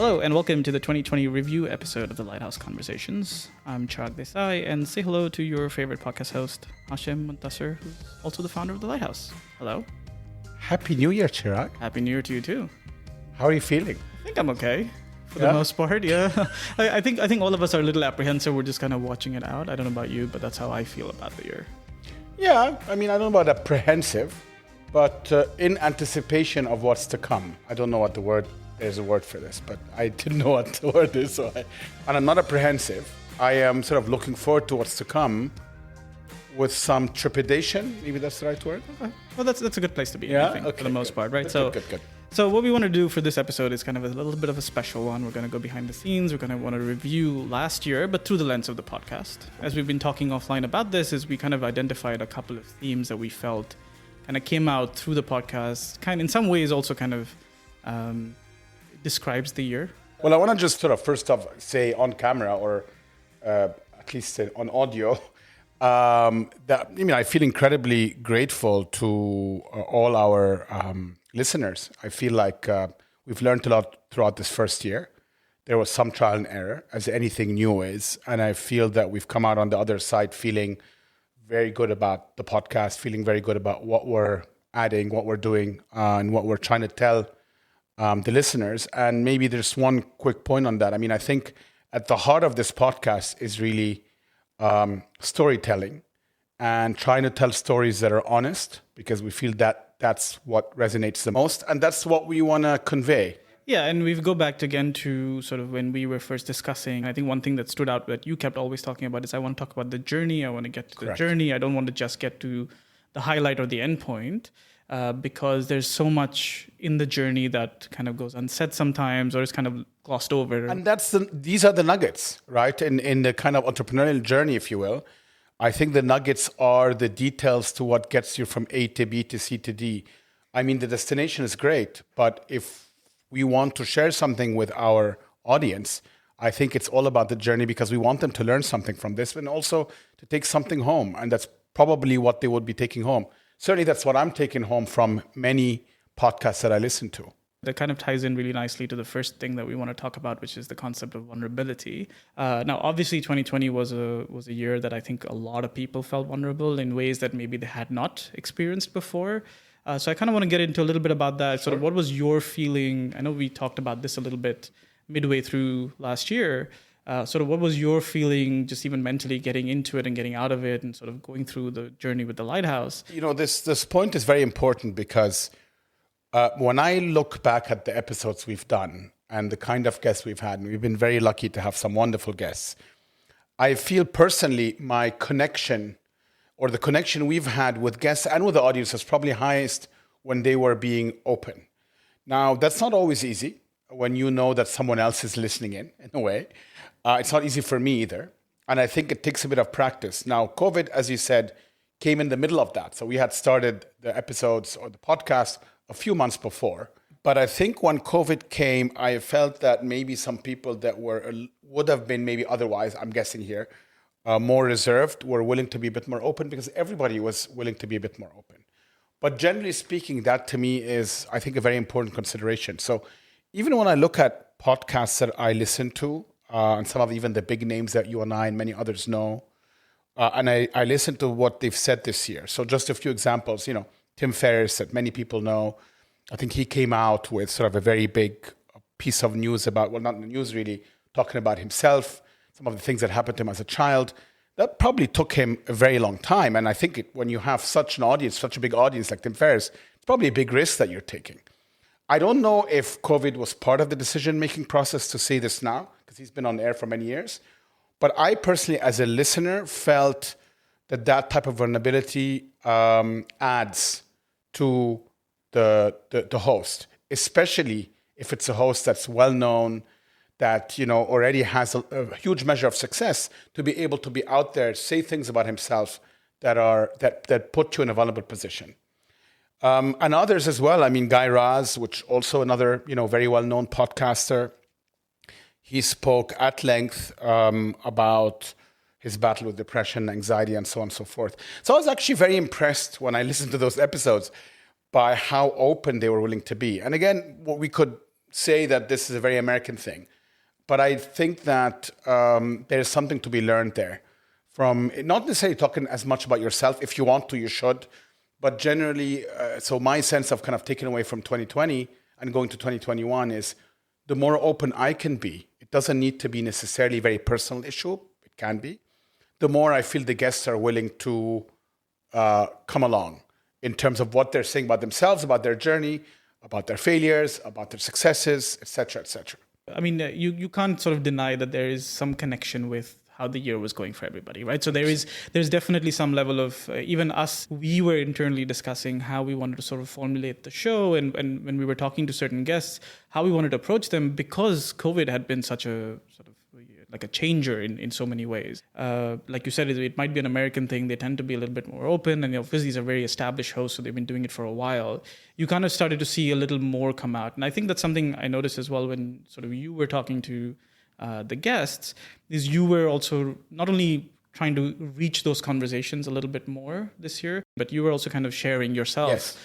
Hello and welcome to the 2020 review episode of the Lighthouse Conversations. I'm Chirag Desai, and say hello to your favorite podcast host, Hashim Muntasir, who's also the founder of the Lighthouse. Hello. Happy New Year, Chirag. Happy New Year to you too. How are you feeling? I think I'm okay for the most part. Yeah, I think all of us are a little apprehensive. We're just kind of watching it out. I don't know about you, but that's how I feel about the year. Yeah, I mean, I don't know about apprehensive, but in anticipation of what's to come. I don't know what the word. There's a word for this, but I didn't know what the word is. And I'm not apprehensive. I am sort of looking forward to what's to come with some trepidation. Maybe that's the right word. Okay. Well, that's a good place to be, yeah? I think, Okay, for the most part, right? Good. So what we want to do for this episode is kind of a little bit of a special one. We're going to go behind the scenes. We're going to want to review last year, but through the lens of the podcast. As we've been talking offline about this, is we kind of identified a couple of themes that we felt kind of came out through the podcast, kind of in some ways also kind of describes the year. Well, I want to just sort of first off say on camera or at least on audio that I feel incredibly grateful to all our listeners. I feel like we've learned a lot throughout this first year. There was some trial and error, as anything new is, and I feel that we've come out on the other side feeling very good about the podcast, feeling very good about what we're adding, what we're doing, and what we're trying to tell the listeners. And maybe there's one quick point on that. I mean, I think at the heart of this podcast is really storytelling and trying to tell stories that are honest, because we feel that that's what resonates the most. And that's what we want to convey. Yeah, and we go back again to sort of when we were first discussing. I think one thing that stood out that you kept always talking about is I want to talk about the journey. I want to get to the journey. I don't want to just get to the highlight or the end point. Because there's so much in the journey that kind of goes unsaid sometimes or is kind of glossed over. And these are the nuggets, right? In the kind of entrepreneurial journey, if you will. I think the nuggets are the details to what gets you from A to B to C to D. I mean, the destination is great, but if we want to share something with our audience, I think it's all about the journey, because we want them to learn something from this and also to take something home. And that's probably what they would be taking home. Certainly, that's what I'm taking home from many podcasts that I listen to. That kind of ties in really nicely to the first thing that we want to talk about, which is the concept of vulnerability. Now, obviously, 2020 was a year that I think a lot of people felt vulnerable in ways that maybe they had not experienced before. So I kind of want to get into a little bit about that. Sure. Sort of what was your feeling? I know we talked about this a little bit midway through last year. Sort of what was your feeling just even mentally getting into it and getting out of it and sort of going through the journey with the Lighthouse? This point is very important because when I look back at the episodes we've done and the kind of guests we've had, and we've been very lucky to have some wonderful guests, I feel personally my connection or the connection we've had with guests and with the audience is probably highest when they were being open. Now, that's not always easy when you know that someone else is listening in a way. It's not easy for me either. And I think it takes a bit of practice. Now, COVID, as you said, came in the middle of that. So we had started the episodes or the podcast a few months before. But I think when COVID came, I felt that maybe some people that would have been maybe otherwise, I'm guessing here, more reserved, were willing to be a bit more open, because everybody was willing to be a bit more open. But generally speaking, that to me is, I think, a very important consideration. So even when I look at podcasts that I listen to, and some of even the big names that you and I and many others know, and I listen to what they've said this year. So just a few examples, Tim Ferriss, that many people know. I think he came out with sort of a very big piece of news about, well, not news really, talking about himself, some of the things that happened to him as a child. That probably took him a very long time. And I think when you have such an audience, such a big audience like Tim Ferriss, it's probably a big risk that you're taking. I don't know if COVID was part of the decision-making process to say this now, because he's been on air for many years. But I personally, as a listener, felt that type of vulnerability adds to the host, especially if it's a host that's well-known, that already has a huge measure of success, to be able to be out there, say things about himself that put you in a vulnerable position. And others as well. I mean, Guy Raz, which also another very well-known podcaster, he spoke at length about his battle with depression, anxiety, and so on and so forth. So I was actually very impressed when I listened to those episodes by how open they were willing to be. And again, what we could say that this is a very American thing, but I think that there's something to be learned there from not necessarily talking as much about yourself. If you want to, you should. But generally, so my sense of kind of taking away from 2020 and going to 2021 is the more open I can be. It doesn't need to be necessarily a very personal issue. It can be. The more I feel the guests are willing to come along in terms of what they're saying about themselves, about their journey, about their failures, about their successes, etc., etc. I mean, you can't sort of deny that there is some connection with how the year was going for everybody, right? So there's definitely some level of, even us, we were internally discussing how we wanted to sort of formulate the show, and when we were talking to certain guests, how we wanted to approach them, because COVID had been such a sort of like a changer in so many ways. Like you said, it might be an American thing. They tend to be a little bit more open, and because these are very established hosts, so they've been doing it for a while, you kind of started to see a little more come out. And I think that's something I noticed as well when sort of you were talking to the guests, is you were also not only trying to reach those conversations a little bit more this year, but you were also kind of sharing yourself. Yes.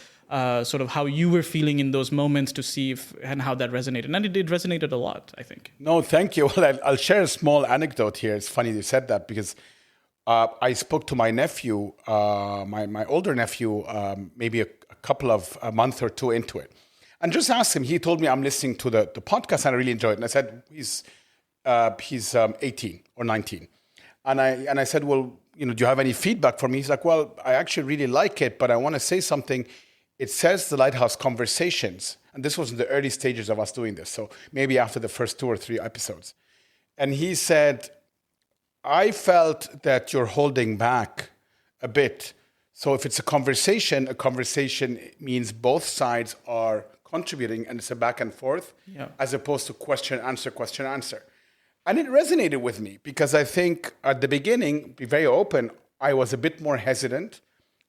Sort of how you were feeling in those moments to see and how that resonated. And it resonated a lot, I think. No, thank you. Well, I'll share a small anecdote here. It's funny you said that because I spoke to my nephew, my older nephew, maybe a couple of a month or two into it, and just asked him. He told me, I'm listening to the podcast and I really enjoy it. And I said, he's 18 or 19. And I said, well, do you have any feedback for me? He's like, well, I actually really like it, but I want to say something. It says the Lighthouse Conversations, and this was in the early stages of us doing this, so maybe after the first 2 or 3 episodes. And he said, I felt that you're holding back a bit. So if it's a conversation means both sides are contributing, and it's a back and forth, as opposed to question, answer. And it resonated with me, because I think at the beginning, be very open, I was a bit more hesitant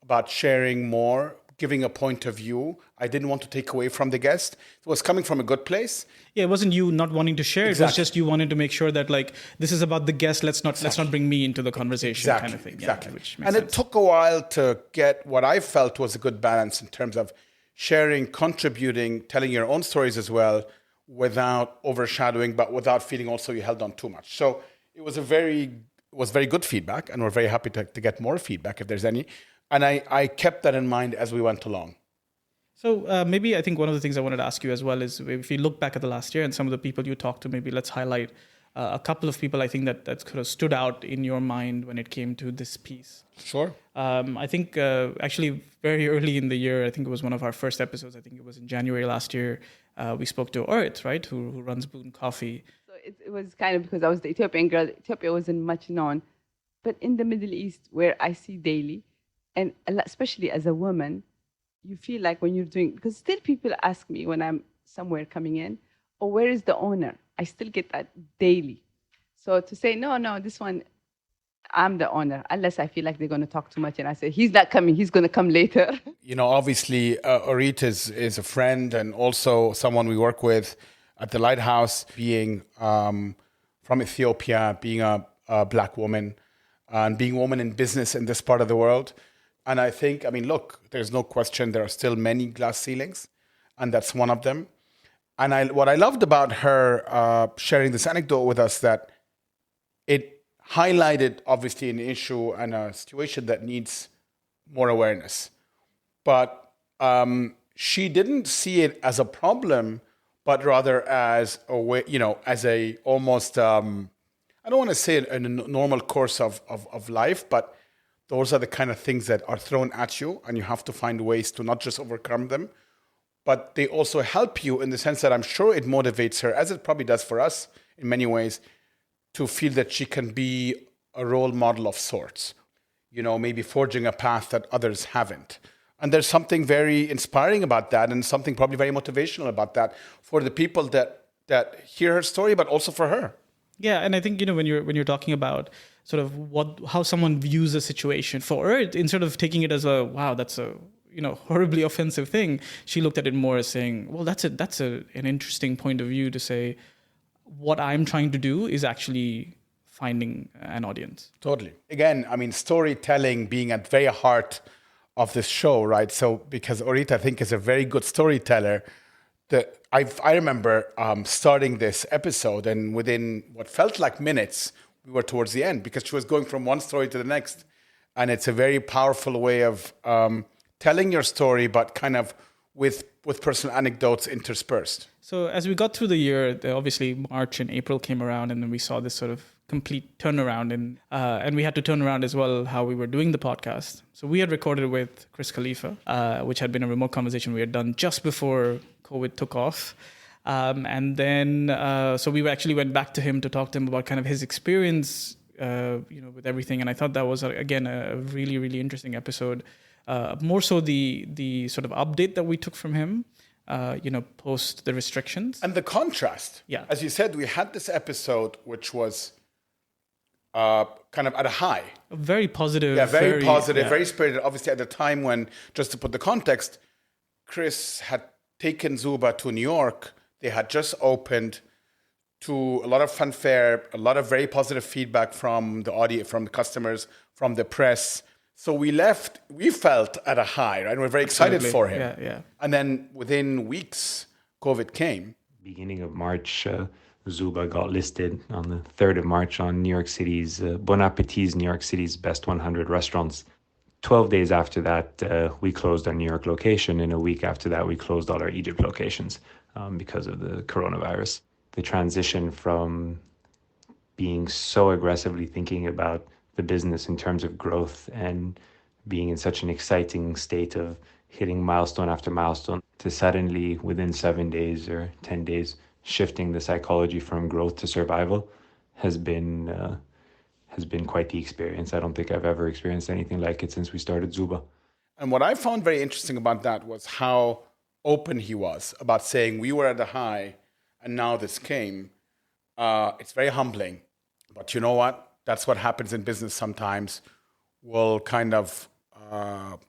about sharing more, giving a point of view. I didn't want to take away from the guest. It was coming from a good place. Yeah, it wasn't you not wanting to share. Exactly. It was just you wanted to make sure that, like, this is about the guest. Let's not bring me into the conversation, kind of thing. Exactly. Yeah, which makes sense. It took a while to get what I felt was a good balance in terms of sharing, contributing, telling your own stories as well, without overshadowing, but without feeling also you held on too much. So it was very good feedback, and we're very happy to get more feedback if there's any. And I kept that in mind as we went along. So maybe I think one of the things I wanted to ask you as well is, if you look back at the last year and some of the people you talked to, maybe let's highlight a couple of people I think that kind of stood out in your mind when it came to this piece. Sure. I think actually very early in the year, I think it was one of our first episodes, I think it was in January last year, we spoke to Orit, right, who runs Boon Coffee. So it was kind of because I was the Ethiopian girl. Ethiopia wasn't much known. But in the Middle East, where I see daily, and especially as a woman, you feel like when you're doing, because still people ask me when I'm somewhere coming in, oh, where is the owner? I still get that daily. So to say, no, this one, I'm the owner, unless I feel like they're going to talk too much. And I say, he's not coming, he's going to come later. Obviously, Orit is a friend and also someone we work with at the Lighthouse, being from Ethiopia, being a Black woman, and being a woman in business in this part of the world. And I think, look, there's no question there are still many glass ceilings, and that's one of them. And what I loved about her sharing this anecdote with us, that it highlighted, obviously, an issue and a situation that needs more awareness. But she didn't see it as a problem, but rather as a way, as a almost, I don't want to say a normal course of life, but those are the kind of things that are thrown at you, and you have to find ways to not just overcome them, but they also help you in the sense that I'm sure it motivates her, as it probably does for us in many ways, to feel that she can be a role model of sorts, maybe forging a path that others haven't. And there's something very inspiring about that, and something probably very motivational about that for the people that hear her story, but also for her. Yeah, and I think, when you're talking about sort of how someone views a situation, for her, instead of taking it as a, wow, that's a horribly offensive thing, she looked at it more as saying, well, that's an interesting point of view to say, what I'm trying to do is actually finding an audience. Totally. Again, storytelling being at the very heart of this show, right? So because Orit, I think, is a very good storyteller, I remember starting this episode, and within what felt like minutes, we were towards the end because she was going from one story to the next. And it's a very powerful way of telling your story, but kind of with personal anecdotes interspersed. So as we got through the year, obviously March and April came around, and then we saw this sort of complete turnaround, and we had to turn around as well how we were doing the podcast. So we had recorded with Chris Khalifa, which had been a remote conversation we had done just before COVID took off. And then, so we actually went back to him to talk to him about kind of his experience, with everything. And I thought that was, again, a really, really interesting episode. More so the sort of update that we took from him, post the restrictions. And the contrast. Yeah. As you said, we had this episode, which was kind of at a high. Very positive. Yeah, very positive, very spirited. Obviously, at the time when, just to put the context, Chris had taken Zuba to New York. They had just opened, to a lot of fanfare, a lot of very positive feedback from the audience, from the customers, from the press. So we felt at a high, right? We're very excited for him. Yeah. And then within weeks, COVID came. Beginning of March, Zuba got listed on the 3rd of March on New York City's, Bon Appetit's New York City's best 100 restaurants. 12 days after that, we closed our New York location. And a week after that, we closed all our Egypt locations because of the coronavirus. The transition from being so aggressively thinking about the business in terms of growth and being in such an exciting state of hitting milestone after milestone to suddenly within 7 days or 10 days shifting the psychology from growth to survival has been quite the experience. I don't think I've ever experienced anything like it since we started Zuba. And what I found very interesting about that was how open he was about saying we were at a high and now this came. It's very humbling. But you know what? That's what happens in business sometimes. We'll kind of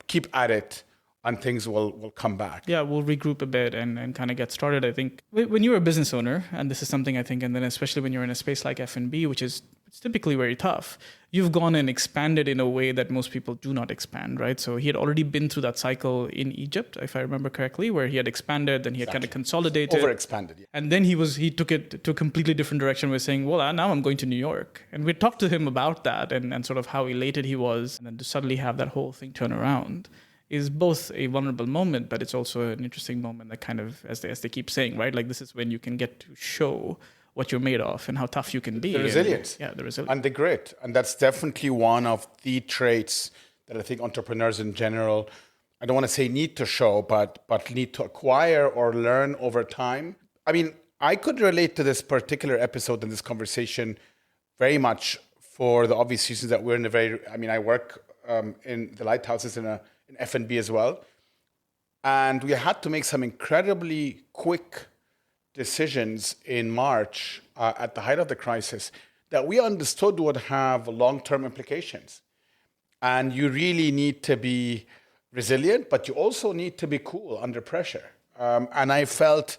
keep at it and things will come back. Yeah, we'll regroup a bit and kind of get started. I think when you're a business owner, and this is something I think, and then especially when you're in a space like F&B, which is it's typically very tough, you've gone and expanded in a way that most people do not expand, right? So he had already been through that cycle in Egypt, if I remember correctly, where he had expanded, then he had kind of consolidated. Overexpanded, yeah. And then he took it to a completely different direction. We're saying, well, now I'm going to New York. And we talked to him about that and sort of how elated he was. And then to suddenly have that whole thing turn around is both a vulnerable moment, but it's also an interesting moment that kind of, as they keep saying, right? Like this is when you can get to show what you're made of and how tough you can be. The resilience. The resilience. And the grit. And that's definitely one of the traits that I think entrepreneurs in general, I don't want to say need to show, but need to acquire or learn over time. I mean, I could relate to this particular episode and this conversation very much for the obvious reasons that we're in I work in the lighthouses in F&B as well. And we had to make some incredibly quick decisions in March at the height of the crisis that we understood would have long-term implications. And you really need to be resilient, but you also need to be cool under pressure. And I felt,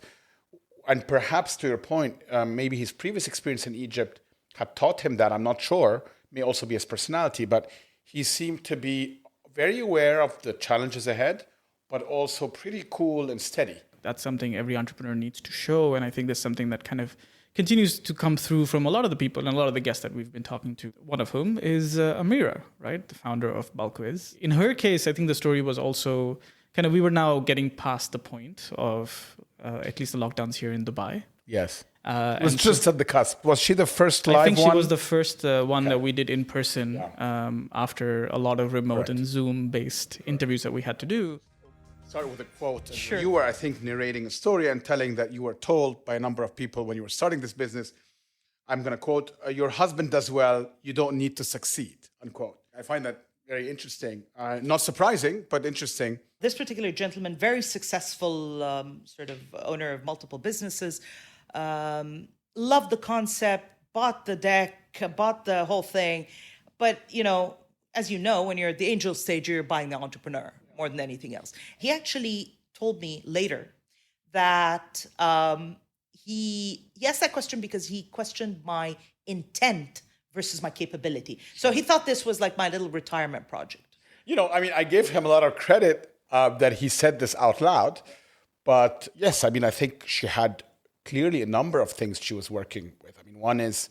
and perhaps to your point, maybe his previous experience in Egypt had taught him that, I'm not sure, may also be his personality, but he seemed to be very aware of the challenges ahead, but also pretty cool and steady. That's something every entrepreneur needs to show. And I think that's something that kind of continues to come through from a lot of the people and a lot of the guests that we've been talking to, one of whom is Amira, right? The founder of Bulkwiz. In her case, I think the story was also kind of, we were now getting past the point of at least the lockdowns here in Dubai. Yes. It was just at the cusp. Was she the first live one? I think she was the first one that we did in person after a lot of remote and Zoom-based interviews that we had to do. Start with a quote. Sure. You were, I think, narrating a story and telling that you were told by a number of people when you were starting this business, I'm going to quote, your husband does well, you don't need to succeed, unquote. I find that very interesting. Not surprising, but interesting. This particular gentleman, very successful sort of owner of multiple businesses, loved the concept, bought the deck, bought the whole thing. But, as you know, when you're at the angel stage, you're buying the entrepreneur more than anything else. He actually told me later that he asked that question because he questioned my intent versus my capability. So he thought this was like my little retirement project. I gave him a lot of credit that he said this out loud, But yes, I mean, I think she had clearly a number of things she was working with. I mean, one is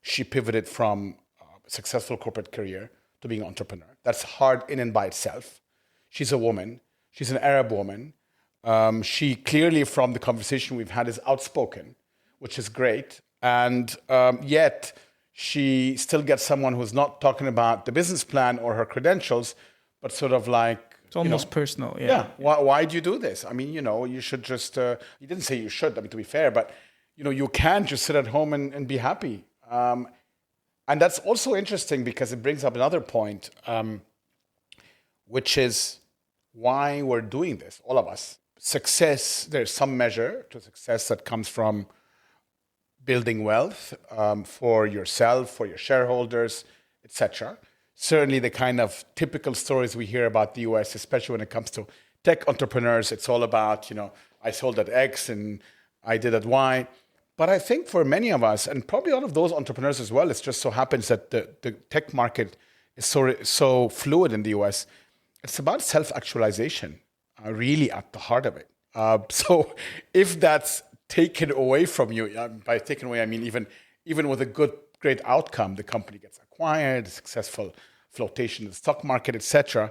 she pivoted from a successful corporate career to being an entrepreneur. That's hard in and by itself. She's a woman. She's an Arab woman. She clearly, from the conversation we've had, is outspoken, which is great. And yet, she still gets someone who's not talking about the business plan or her credentials, but sort of like, It's almost personal. yeah. Why do you do this? I mean, you should just, you didn't say you should, I mean, to be fair, but, you can't just sit at home and be happy. And that's also interesting because it brings up another point, which is why we're doing this, all of us. Success, there's some measure to success that comes from building wealth for yourself, for your shareholders, etc. Certainly the kind of typical stories we hear about the US, especially when it comes to tech entrepreneurs, it's all about, I sold at X and I did at Y. But I think for many of us, and probably all of those entrepreneurs as well, it just so happens that the tech market is so fluid in the US. It's about self-actualization, really at the heart of it. So if that's taken away from you, by taken away, I mean even with a great outcome, the company gets acquired, a successful flotation in the stock market, etc.,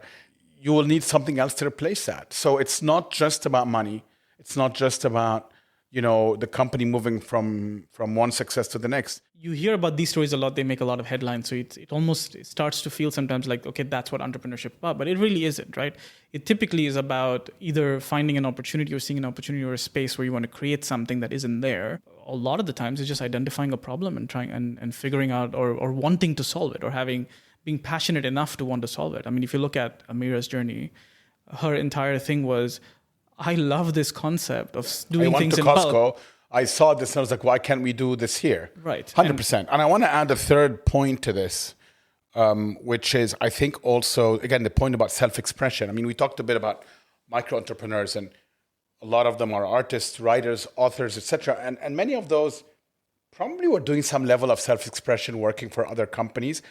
you will need something else to replace that. So it's not just about money. It's not just about the company moving from one success to the next. You hear about these stories a lot. They make a lot of headlines. So it almost starts to feel sometimes like, okay, that's what entrepreneurship is about. But it really isn't, right? It typically is about either finding an opportunity or seeing an opportunity or a space where you want to create something that isn't there. A lot of the times it's just identifying a problem and trying and figuring out or wanting to solve it or being passionate enough to want to solve it. I mean, if you look at Amira's journey, her entire thing was, I love this concept of doing things in bulk. I went to Costco. I saw this and I was like, why can't we do this here? Right. 100%. And I want to add a third point to this, which is, I think also, again, the point about self-expression. I mean, we talked a bit about micro-entrepreneurs, and a lot of them are artists, writers, authors, etc. And many of those probably were doing some level of self-expression working for other companies.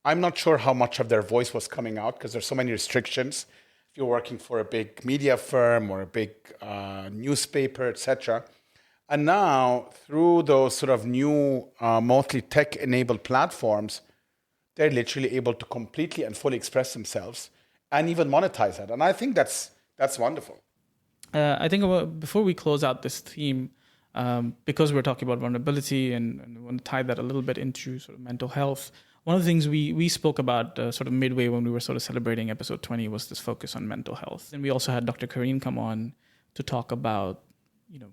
I'm not sure how much of their voice was coming out because there's so many restrictions. If you're working for a big media firm or a big newspaper, etc. And now, through those sort of new, mostly tech-enabled platforms, they're literally able to completely and fully express themselves and even monetize that. And I think that's wonderful. I think before we close out this theme, because we're talking about vulnerability and we want to tie that a little bit into sort of mental health, one of the things we spoke about sort of midway when we were sort of celebrating episode 20 was this focus on mental health. And we also had Dr. Kareen come on to talk about,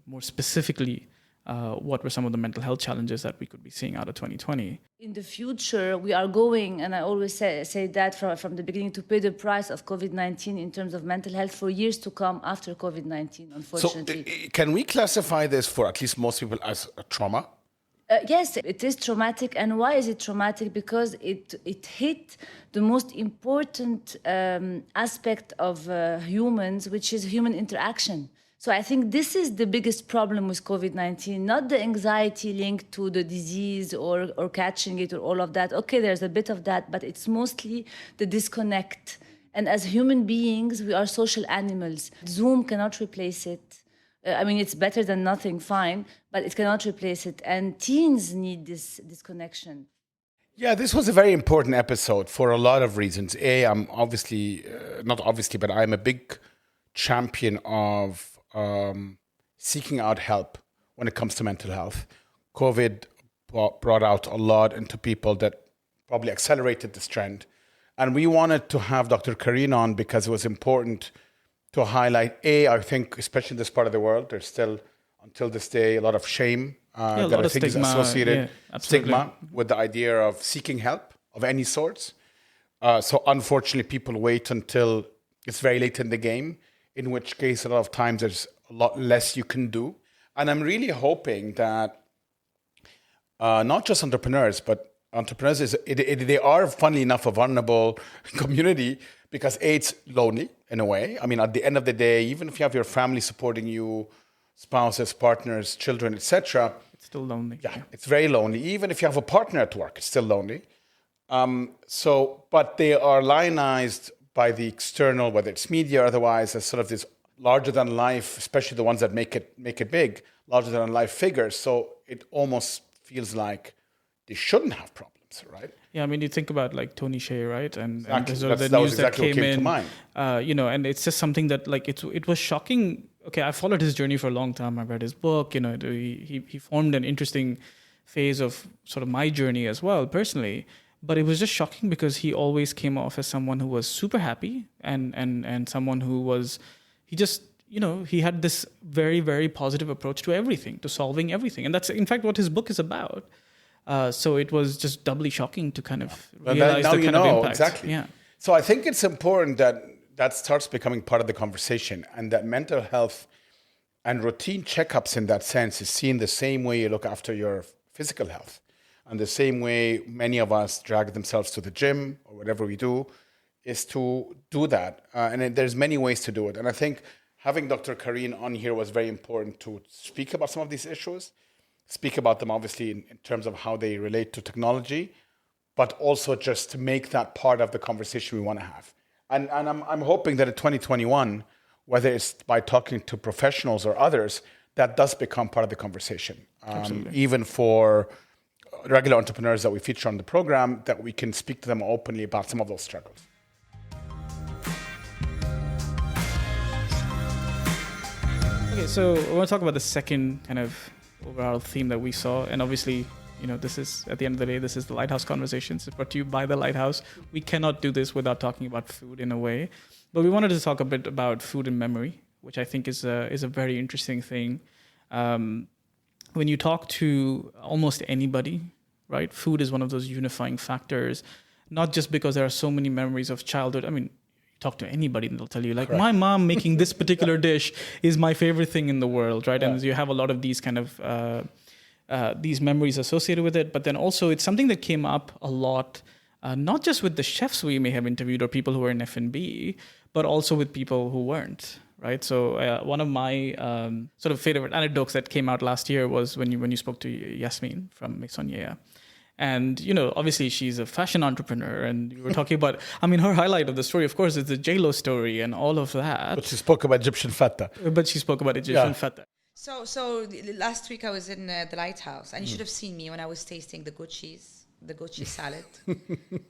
more specifically, what were some of the mental health challenges that we could be seeing out of 2020. In the future, we are going, and I always say that from the beginning, to pay the price of COVID-19 in terms of mental health for years to come after COVID-19, unfortunately. So can we classify this for at least most people as a trauma? Yes, it is traumatic. And why is it traumatic? Because it hit the most important aspect of humans, which is human interaction. So I think this is the biggest problem with COVID-19, not the anxiety linked to the disease or catching it or all of that. Okay, there's a bit of that, but it's mostly the disconnect. And as human beings, we are social animals. Zoom cannot replace it. I mean, it's better than nothing, fine, but it cannot replace it. And teens need this connection. Yeah, this was a very important episode for a lot of reasons. I'm obviously, not obviously, but I'm a big champion of seeking out help when it comes to mental health. COVID brought out a lot into people that probably accelerated this trend. And we wanted to have Dr. Kareen on because it was important to highlight, I think, especially in this part of the world, there's still, until this day, a lot of shame that I think is associated, stigma with the idea of seeking help of any sorts. So unfortunately, people wait until it's very late in the game, in which case a lot of times there's a lot less you can do. And I'm really hoping that not just entrepreneurs, but entrepreneurs, they are, funnily enough, a vulnerable community because it's lonely in a way. I mean, at the end of the day, even if you have your family supporting you, spouses, partners, children, etc., it's still lonely. Yeah, it's very lonely. Even if you have a partner at work, it's still lonely. But they are lionized by the external, whether it's media or otherwise, as sort of this larger than life, especially the ones that make it big, larger than life figures. So it almost feels like they shouldn't have problems, right? Yeah, I mean, you think about like Tony Hsieh, right? And Exactly. sort of the That was news that exactly what came came to in, mind. you know, and it's just something that like it was shocking. Okay, I followed his journey for a long time. I read his book. You know, he formed an interesting phase of sort of my journey as well, personally. But it was just shocking because he always came off as someone who was super happy and someone who was, he just, you know, he had this very, very positive approach to everything, to solving everything. And that's in fact what his book is about. So it was just doubly shocking to kind of realize now the you kind of know, impact. exactly. Yeah. So I think it's important that that starts becoming part of the conversation, and that mental health and routine checkups in that sense is seen the same way you look after your physical health, and the same way many of us drag themselves to the gym or whatever we do is to do that. There's many ways to do it. And I think having Dr. Karine on here was very important to speak about some of these issues, speak about them obviously in terms of how they relate to technology, but also just to make that part of the conversation we want to have. And I'm hoping that in 2021, whether it's by talking to professionals or others, that does become part of the conversation. Even for regular entrepreneurs that we feature on the program, that we can speak to them openly about some of those struggles. Okay, so I want to talk about the second kind of overall theme that we saw. And obviously, you know, this is, at the end of the day, this is the Lighthouse Conversations. It's brought to you by the Lighthouse. We cannot do this without talking about food in a way. But we wanted to talk a bit about food and memory, which I think is a very interesting thing. When you talk to almost anybody, right, food is one of those unifying factors, not just because there are so many memories of childhood. I mean, you talk to anybody and they'll tell you, like, correct, my mom making this particular dish is my favorite thing in the world, right? Yeah. And you have a lot of these kind of these memories associated with it. But then also it's something that came up a lot, not just with the chefs we may have interviewed or people who were in F&B, but also with people who weren't. Right. So one of my sort of favorite anecdotes that came out last year was when you spoke to Yasmin from Meissonier. And, you know, obviously she's a fashion entrepreneur, and you were talking about, I mean, her highlight of the story, of course, is the J-Lo story and all of that. But she spoke about Egyptian feta. Feta. So last week I was in the Lighthouse, and you should have seen me when I was tasting the goat cheese salad.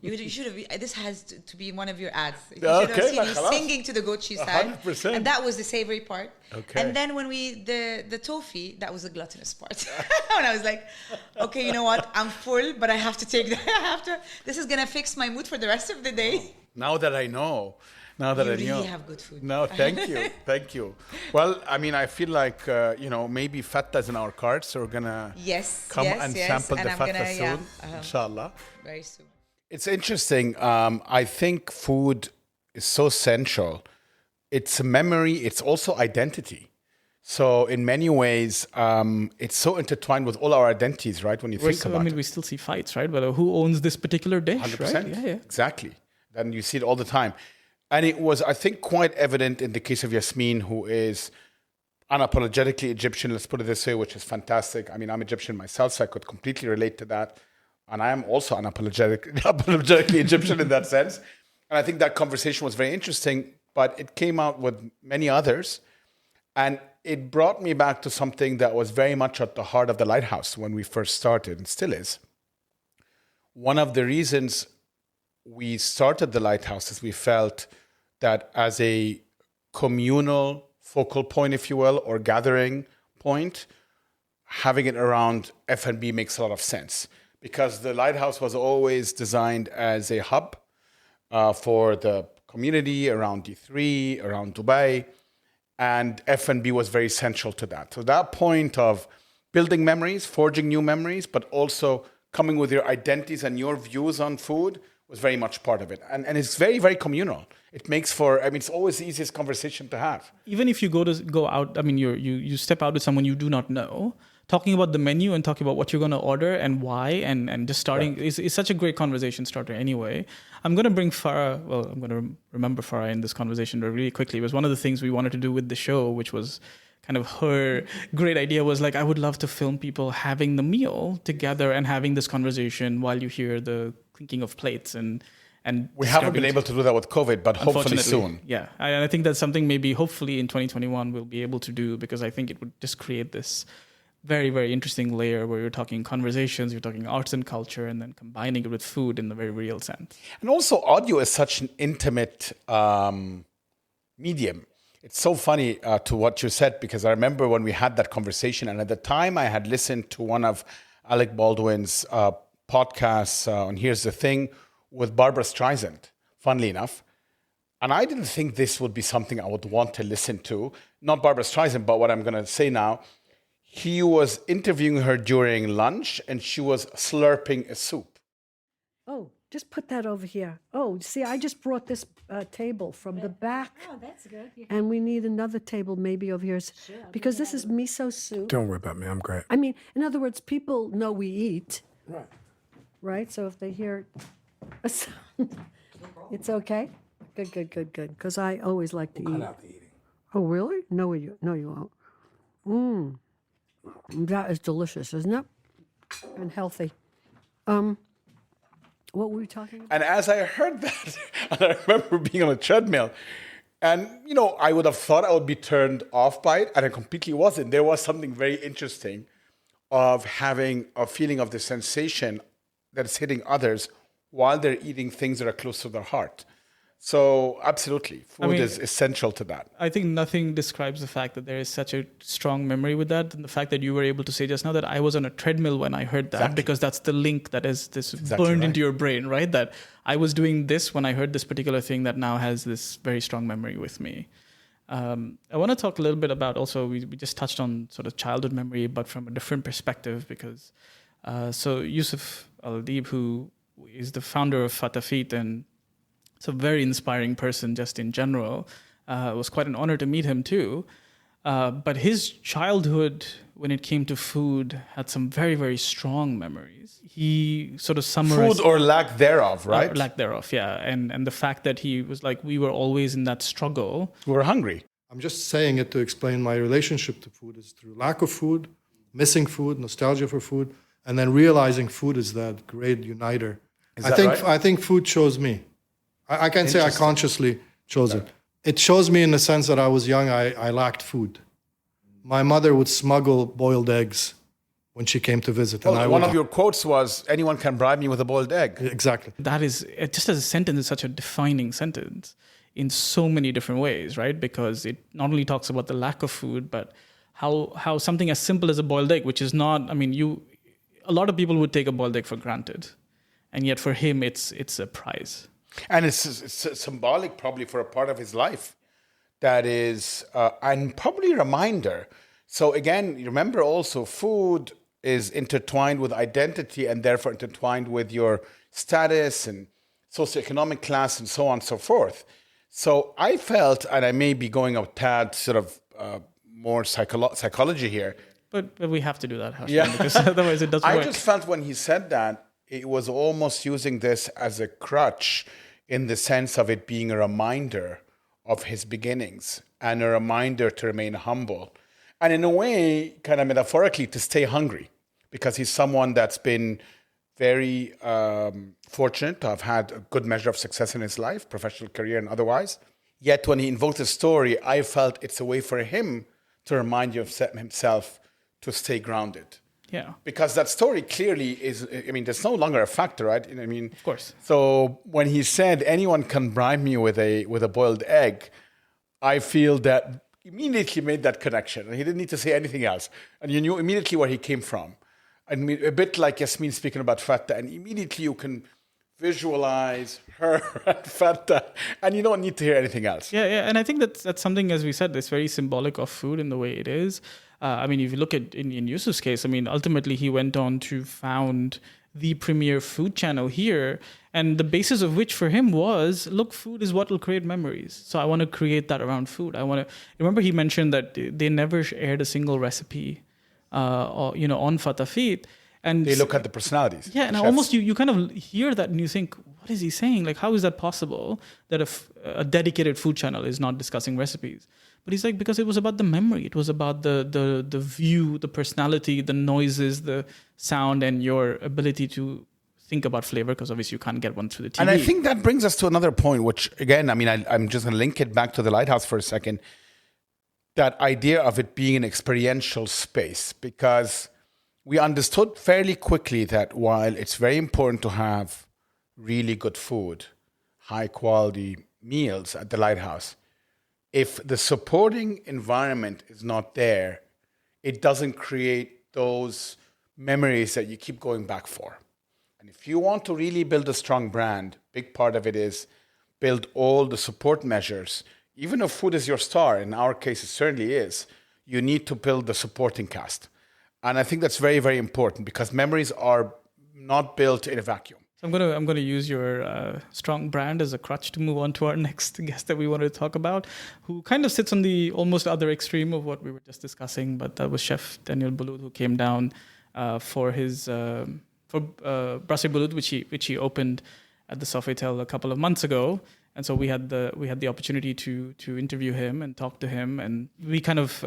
You should have. This has to be one of your ads. You should have seen me singing to the goat cheese salad, 100%. And that was the savory part. Okay. And then when the tofu, that was the gluttonous part. And I was like, okay, you know what? I'm full, but I have to take that. This is gonna fix my mood for the rest of the day. Oh, now that I know. Now that you really have good food. No, thank you. Well, I mean, I feel like maybe feta is in our cards, so we're gonna sample the feta soon, inshallah. Very soon. It's interesting. I think food is so central. It's a memory. It's also identity. So in many ways, it's so intertwined with all our identities, right? When you think about it. I mean, we still see fights, right? Whether who owns this particular dish, 100%. Right? Yeah. Exactly. And you see it all the time. And it was, I think, quite evident in the case of Yasmin, who is unapologetically Egyptian, let's put it this way, which is fantastic. I mean, I'm Egyptian myself, so I could completely relate to that. And I am also unapologetically Egyptian in that sense. And I think that conversation was very interesting, but it came out with many others. And it brought me back to something that was very much at the heart of the Lighthouse when we first started, and still is. One of the reasons we started the Lighthouse is we felt that as a communal focal point, if you will, or gathering point, having it around F&B makes a lot of sense, because the Lighthouse was always designed as a hub for the community around D3, around Dubai, and F&B was very central to that. So that point of building memories, forging new memories, but also coming with your identities and your views on food was very much part of it. And it's very, very communal. It makes for, it's always the easiest conversation to have. Even if you go out, I mean, you step out with someone you do not know, talking about the menu and talking about what you're going to order and why, and just starting is such a great conversation starter anyway. I'm going to bring Farah, I'm going to remember Farah in this conversation really quickly. It was one of the things we wanted to do with the show, which was kind of her great idea was like, I would love to film people having the meal together and having this conversation while you hear the clinking of plates and And We haven't been describing able to do that with COVID, but hopefully unfortunately, soon. Yeah, I think that's something maybe hopefully in 2021 we'll be able to do, because I think it would just create this very, very interesting layer where you're talking conversations, you're talking arts and culture, and then combining it with food in the very real sense. And also, audio is such an intimate medium. It's so funny to what you said, because I remember when we had that conversation, and at the time I had listened to one of Alec Baldwin's podcasts on Here's the Thing with Barbara Streisand, funnily enough. And I didn't think this would be something I would want to listen to. Not Barbara Streisand, but what I'm going to say now. He was interviewing her during lunch, and she was slurping a soup. Oh, just put that over here. Oh, see, I just brought this table from the back. Oh, that's good. Yeah. And we need another table maybe over here. Because this is miso soup. Don't worry about me. I'm great. I mean, in other words, people know we eat. Right. Right? So if they hear a sound, it's okay? Good. Because I always like to eat. Cut out the eating. Oh, really? No, you won't. That is delicious, isn't it? And healthy. What were we talking about? And as I heard that, and I remember being on a treadmill, and, I would have thought I would be turned off by it, and I completely wasn't. There was something very interesting of having a feeling of the sensation that is hitting others while they're eating things that are close to their heart. So absolutely, food is essential to that. I think nothing describes the fact that there is such a strong memory with that, and the fact that you were able to say just now that I was on a treadmill when I heard that, Exactly. because that's the link that is this exactly burned right. into your brain, right? That I was doing this when I heard this particular thing that now has this very strong memory with me. I want to talk a little bit about also, we just touched on sort of childhood memory, but from a different perspective, because so Yusuf Al-Adib, who is the founder of Fatafit, and it's a very inspiring person just in general. It was quite an honor to meet him too. But his childhood, when it came to food, had some very, very strong memories. He sort of summarized... Food or lack thereof, right? Lack thereof, yeah. And the fact that he was like, we were always in that struggle. We were hungry. I'm just saying it to explain my relationship to food is through lack of food, missing food, nostalgia for food, and then realizing food is that great uniter. I think food chose me. I can't say I consciously chose it. It shows me in the sense that I was young, I lacked food. My mother would smuggle boiled eggs when she came to visit. And One of your quotes was, anyone can bribe me with a boiled egg. Exactly. That is, just as a sentence, is such a defining sentence in so many different ways, right? Because it not only talks about the lack of food, but how something as simple as a boiled egg, which is not, a lot of people would take a boiled egg for granted. And yet for him, it's a prize. And it's symbolic probably for a part of his life that is, and probably a reminder. So again, remember also food is intertwined with identity and therefore intertwined with your status and socioeconomic class and so on and so forth. So I felt, and I may be going a tad sort of more psychology here. But we have to do that, Hashim, Yeah. because otherwise it doesn't work. I just felt when he said that, it was almost using this as a crutch in the sense of it being a reminder of his beginnings and a reminder to remain humble. And in a way, kind of metaphorically, to stay hungry, because he's someone that's been very fortunate to have had a good measure of success in his life, professional career and otherwise. Yet when he invoked the story, I felt it's a way for him to remind himself to stay grounded. Yeah. Because that story clearly is, there's no longer a factor, right? Of course. So when he said anyone can bribe me with a boiled egg, I feel that immediately made that connection. And he didn't need to say anything else. And you knew immediately where he came from. And a bit like Yasmin speaking about Fatah, and immediately you can visualize her and Fatah, and you don't need to hear anything else. Yeah. And I think that's something, as we said, that's very symbolic of food in the way it is. If you look at in Yusuf's case, ultimately he went on to found the premier food channel here, and the basis of which for him was, look, food is what will create memories. So I want to create that around food. Remember he mentioned that they never aired a single recipe, on Fatafit. And they look at the personalities. Yeah, and almost you kind of hear that and you think, what is he saying? Like, how is that possible that a dedicated food channel is not discussing recipes? But he's like, because it was about the memory. It was about the view, the personality, the noises, the sound, and your ability to think about flavor, because obviously you can't get one through the TV. And I think that brings us to another point, which again, I mean, I'm just going to link it back to the Lighthouse for a second. That idea of it being an experiential space, because we understood fairly quickly that while it's very important to have really good food, high quality meals at the Lighthouse, if the supporting environment is not there, it doesn't create those memories that you keep going back for. And if you want to really build a strong brand, big part of it is build all the support measures. Even if food is your star, in our case it certainly is, you need to build the supporting cast. And I think that's very, very important, because memories are not built in a vacuum. So I'm gonna use your strong brand as a crutch to move on to our next guest that we wanted to talk about, who kind of sits on the almost other extreme of what we were just discussing. But that was Chef Daniel Boulud, who came down for his Brasserie Boulud, which he opened at the Sofitel a couple of months ago. And so we had the opportunity to interview him and talk to him, and we kind of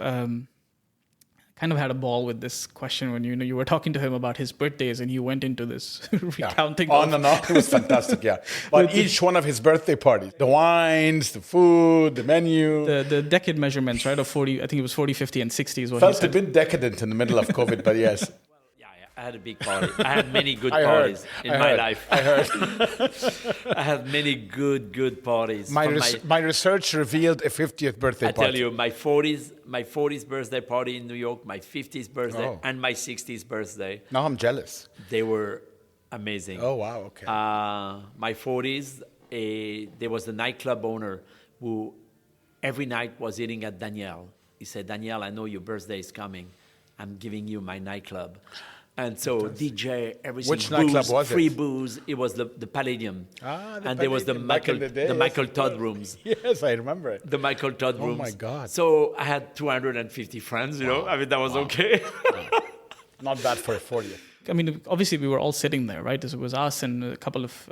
had a ball with this question when you were talking to him about his birthdays, and he went into this recounting. On and on, it was fantastic. Yeah, but each one of his birthday parties, the wines, the food, the menu, the decade measurements, right? Of 40, I think it was 40, 50, and 60 is what felt he said. a bit decadent in the middle of COVID, but yes. I had a big party. I had many good parties in my life. I heard. I had many good parties. My research revealed a 50th birthday party. I tell you, my 40th birthday party in New York, my 50th birthday, and my 60th birthday. Now I'm jealous. They were amazing. Oh, wow, okay. My 40s, there was the nightclub owner who every night was eating at Danielle. He said, Danielle, I know your birthday is coming. I'm giving you my nightclub. And so DJ, everything. Which nightclub was free it? booze. It was the Palladium. And there was the Michael Todd rooms. Yes, I remember it. The Michael Todd rooms. Oh my God. So I had 250 friends, I mean, that was okay. Not bad for a 40th. I mean, obviously we were all sitting there, right? It was us and a couple of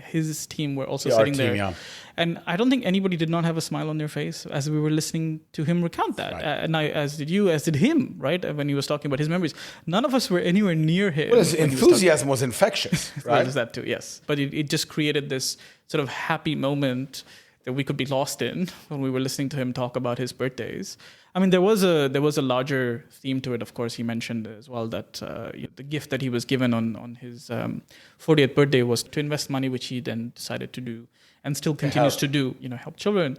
his team were also sitting there. Yeah. And I don't think anybody did not have a smile on their face as we were listening to him recount that. Right. And as did him, right? When he was talking about his memories. None of us were anywhere near him. Well, his enthusiasm was infectious, right? There's that too, yes. But it just created this sort of happy moment that we could be lost in when we were listening to him talk about his birthdays. I mean, there was a larger theme to it. Of course, he mentioned as well that the gift that he was given on his 40th birthday was to invest money, which he then decided to do and still continues to do, help children.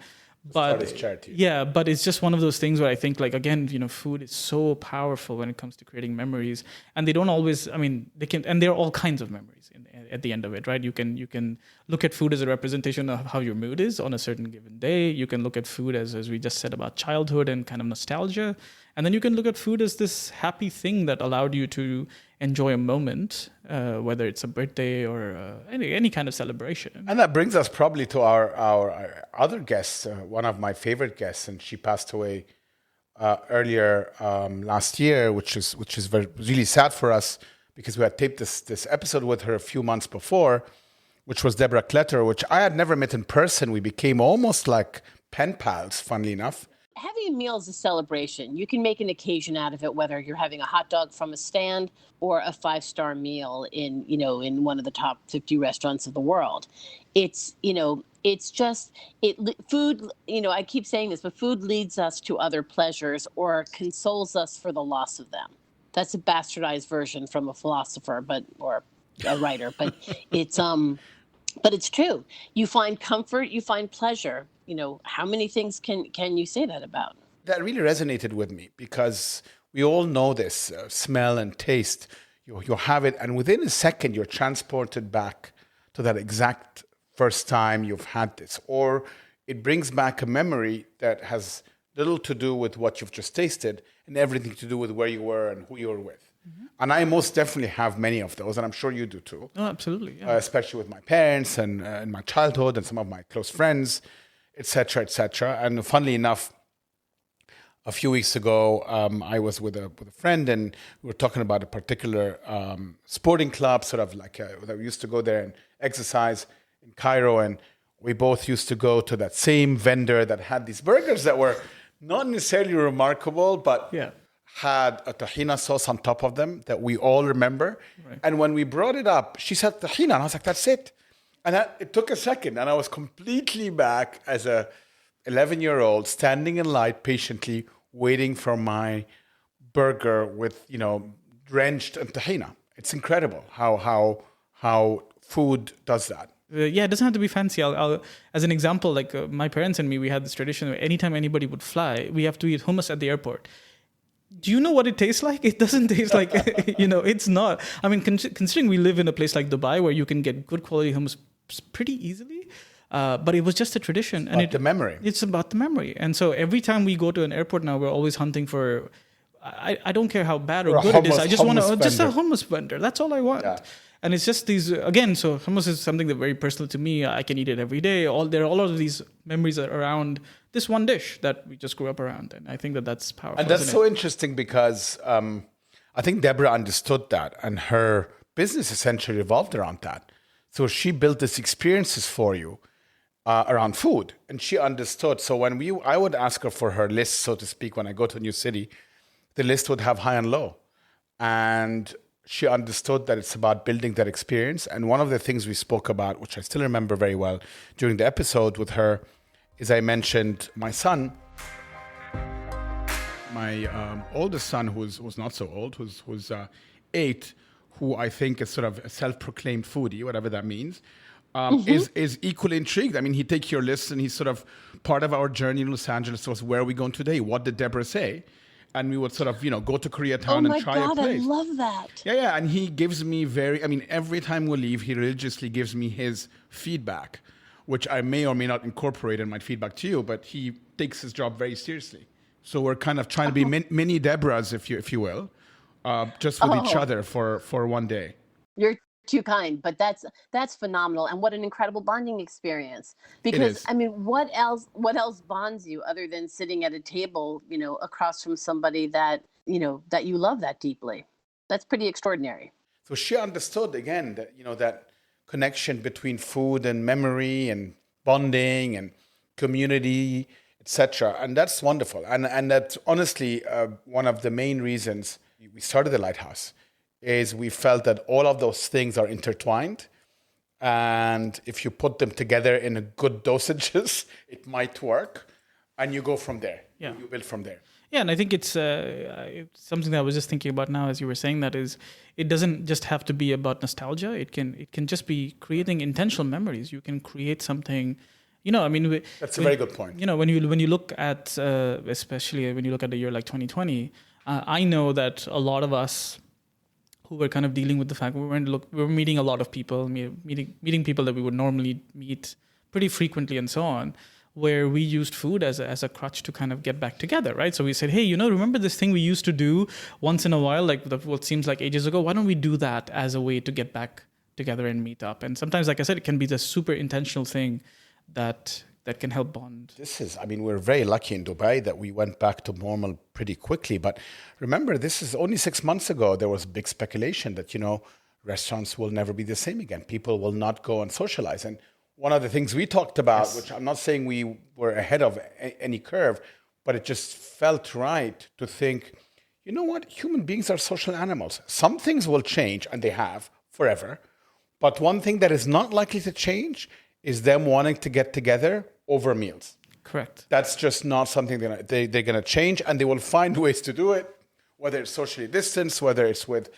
But his charity. Yeah, but it's just one of those things where I think, like, again, food is so powerful when it comes to creating memories, and they don't always. I mean, they can, and there are all kinds of memories at the end of it, right? You can look at food as a representation of how your mood is on a certain given day. You can look at food as we just said about childhood and kind of nostalgia, and then you can look at food as this happy thing that allowed you to enjoy a moment, whether it's a birthday or any kind of celebration. And that brings us probably to our other guest, one of my favorite guests, and she passed away earlier last year, which is really sad for us because we had taped this episode with her a few months before, which was Deborah Kletter, which I had never met in person. We became almost like pen pals, funnily enough. Having a meal is a celebration. You can make an occasion out of it, whether you're having a hot dog from a stand or a 5-star meal in one of the top 50 restaurants of the world. Food, I keep saying this, but food leads us to other pleasures or consoles us for the loss of them. That's a bastardized version from a philosopher, or a writer, but it's true. You find comfort, you find pleasure. How many things can you say that about? That really resonated with me because we all know this, smell and taste. You have it, and within a second, you're transported back to that exact first time you've had this. Or it brings back a memory that has little to do with what you've just tasted and everything to do with where you were and who you were with. Mm-hmm. And I most definitely have many of those, and I'm sure you do too. Oh, absolutely. Yeah. Especially with my parents and in my childhood and some of my close friends, etc., etc. And funnily enough, a few weeks ago, I was with a friend, and we were talking about a particular sporting club, sort of like that we used to go there and exercise in Cairo, and we both used to go to that same vendor that had these burgers that were not necessarily remarkable, but had a tahina sauce on top of them that we all remember. Right. And when we brought it up, she said tahina, and I was like, that's it. And it took a second, and I was completely back as a 11-year-old standing in line patiently waiting for my burger with, drenched in tahina. It's incredible how food does that. Yeah, it doesn't have to be fancy. I'll as an example, like my parents and me, we had this tradition where anytime anybody would fly, we have to eat hummus at the airport. Do you know what it tastes like? It doesn't taste like, it's not. I mean, considering we live in a place like Dubai where you can get good quality hummus pretty easily, but it was just a tradition. It's about the memory. It's about the memory. And so every time we go to an airport now, we're always hunting for, I don't care how bad or good it is. I just want just a hummus vendor. That's all I want. Yeah. And it's just these, again, so hummus is something that's very personal to me. I can eat it every day. There are all of these memories around this one dish that we just grew up around. And I think that's powerful. And that's so interesting because I think Deborah understood that, and her business essentially revolved around that. So she built these experiences for you around food, and she understood. So when I would ask her for her list, so to speak, when I go to a new city, the list would have high and low. And she understood that it's about building that experience. And one of the things we spoke about, which I still remember very well during the episode with her, is I mentioned my son, my oldest son, who's not so old, who's 8, who I think is sort of a self-proclaimed foodie, whatever that means, is equally intrigued. I mean, he'd take your list, and he's sort of part of our journey in Los Angeles was, where are we going today? What did Deborah say? And we would sort of, go to Koreatown and try a place. I love that. Yeah. And he gives me every time we leave, he religiously gives me his feedback, which I may or may not incorporate in my feedback to you, but he takes his job very seriously. So we're kind of trying to be mini Deborahs, if you will, just with each other for one day. You're too kind, but that's phenomenal, and what an incredible bonding experience. Because I mean, what else bonds you other than sitting at a table, across from somebody that that you love that deeply? That's pretty extraordinary. So she understood again that that connection between food and memory and bonding and community, etc. And that's wonderful. And that's honestly one of the main reasons we started the Lighthouse. Is we felt that all of those things are intertwined, and if you put them together in a good dosages, it might work, and you go from there. Yeah. You build from there. Yeah, and I think it's something that I was just thinking about now as you were saying that is, it doesn't just have to be about nostalgia. It can just be creating intentional memories. You can create something. That's a very good point. When you look at, especially when you look at a year like 2020, I know that a lot of us who were kind of dealing with the fact we were meeting a lot of people, meeting people that we would normally meet pretty frequently and so on, where we used food as a crutch to kind of get back together, right? So we said, hey, remember this thing we used to do once in a while, like what seems like ages ago? Why don't we do that as a way to get back together and meet up? And sometimes, like I said, it can be the super intentional thing that can help bond. We're very lucky in Dubai that we went back to normal pretty quickly. But remember, this is only 6 months ago. There was big speculation that, restaurants will never be the same again. People will not go and socialize. And one of the things we talked about, which I'm not saying we were ahead of any curve, but it just felt right to think, you know what? Human beings are social animals. Some things will change, and they have forever. But one thing that is not likely to change is them wanting to get together over meals. Correct. That's just not something they're going to change, and they will find ways to do it, whether it's socially distanced, whether it's with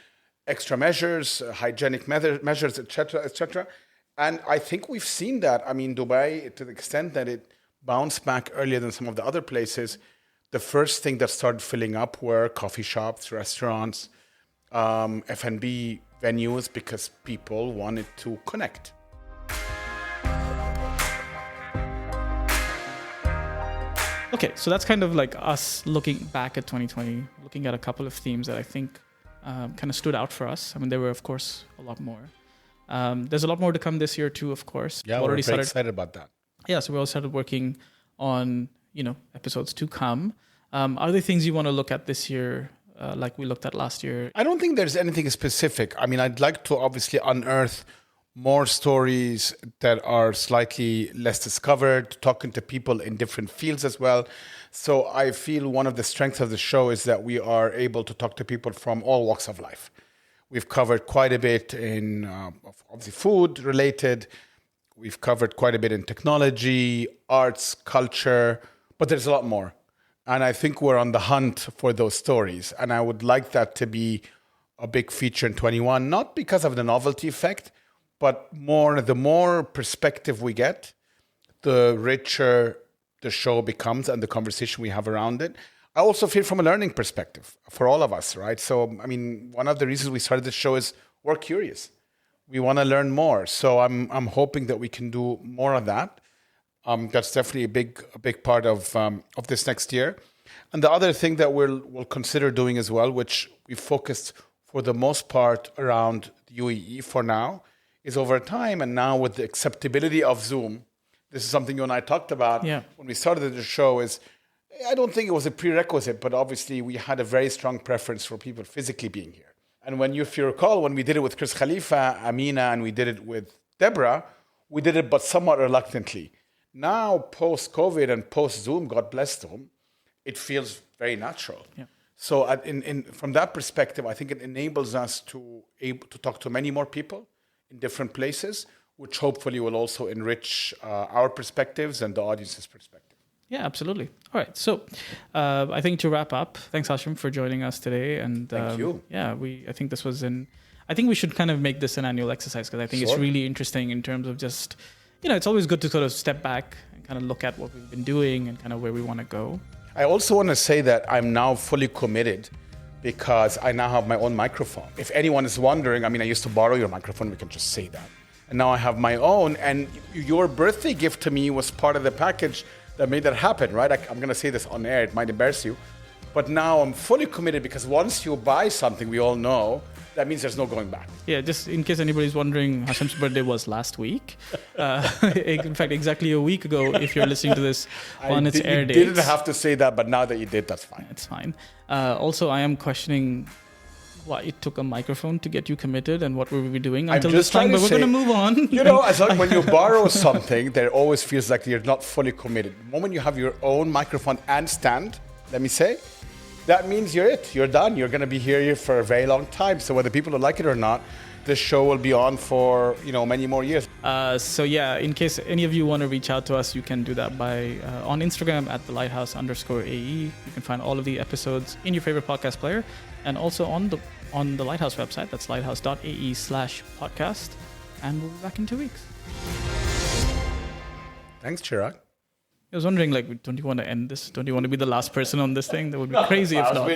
extra measures, hygienic measures, etc. And I think we've seen that. Dubai, to the extent that it bounced back earlier than some of the other places, the first thing that started filling up were coffee shops, restaurants, F&B venues, because people wanted to connect. Okay, so that's kind of like us looking back at 2020, looking at a couple of themes that I think kind of stood out for us. There were, of course, a lot more. There's a lot more to come this year too, of course. Yeah, we're very excited about that. Yeah, so we all started working on, episodes to come. Are there things you want to look at this year, like we looked at last year? I don't think there's anything specific. I'd like to obviously unearth more stories that are slightly less discovered, talking to people in different fields as well. So I feel one of the strengths of the show is that we are able to talk to people from all walks of life. We've covered quite a bit in obviously food related. We've covered quite a bit in technology, arts, culture, but there's a lot more. And I think we're on the hunt for those stories. And I would like that to be a big feature in 21, not because of the novelty effect, but the more perspective we get, the richer the show becomes and the conversation we have around it. I also feel from a learning perspective for all of us, right? So, I mean, one of the reasons we started this show is we're curious. We want to learn more. So I'm hoping that we can do more of that. That's definitely a big part of this next year. And the other thing that we'll consider doing as well, which we focused for the most part around the UAE for now, is over time, and now with the acceptability of Zoom, this is something you and I talked about when we started the show, is I don't think it was a prerequisite, but obviously we had a very strong preference for people physically being here. And if you recall, when we did it with Chris Khalifa, Amina, and we did it with Deborah, we did it but somewhat reluctantly. Now, post-COVID and post-Zoom, God bless them, it feels very natural. Yeah. So from that perspective, I think it enables us to talk to many more people in different places, which hopefully will also enrich our perspectives and the audience's perspective. Yeah, absolutely. All right. So I think to wrap up, thanks, Hashim, for joining us today. And thank you. Yeah, I think this was I think we should kind of make this an annual exercise because I think it's really interesting in terms of just, it's always good to sort of step back and kind of look at what we've been doing and kind of where we want to go. I also want to say that I'm now fully committed because I now have my own microphone. If anyone is wondering, I used to borrow your microphone, we can just say that. And now I have my own, and your birthday gift to me was part of the package that made that happen, right? I'm going to say this on air, it might embarrass you. But now I'm fully committed because once you buy something, we all know, that means there's no going back. Yeah, just in case anybody's wondering, Hashim's birthday was last week. In fact, exactly a week ago, if you're listening to this on its air date. You didn't have to say that, but now that you did, that's fine. It's fine. Also, I am questioning why it took a microphone to get you committed and what we will be doing until this time, but we're going to move on. As long when you borrow something, there always feels like you're not fully committed. The moment you have your own microphone and stand, let me say, that means you're done. You're going to be here for a very long time. So whether people like it or not, this show will be on for many more years. So yeah, in case any of you want to reach out to us, you can do that by on Instagram at @thelighthouse_AE. You can find all of the episodes in your favorite podcast player, and also on the Lighthouse website. That's lighthouse.ae/podcast. And we'll be back in 2 weeks. Thanks, Chirag. I was wondering, don't you want to end this? Don't you want to be the last person on this thing? That would be crazy if not.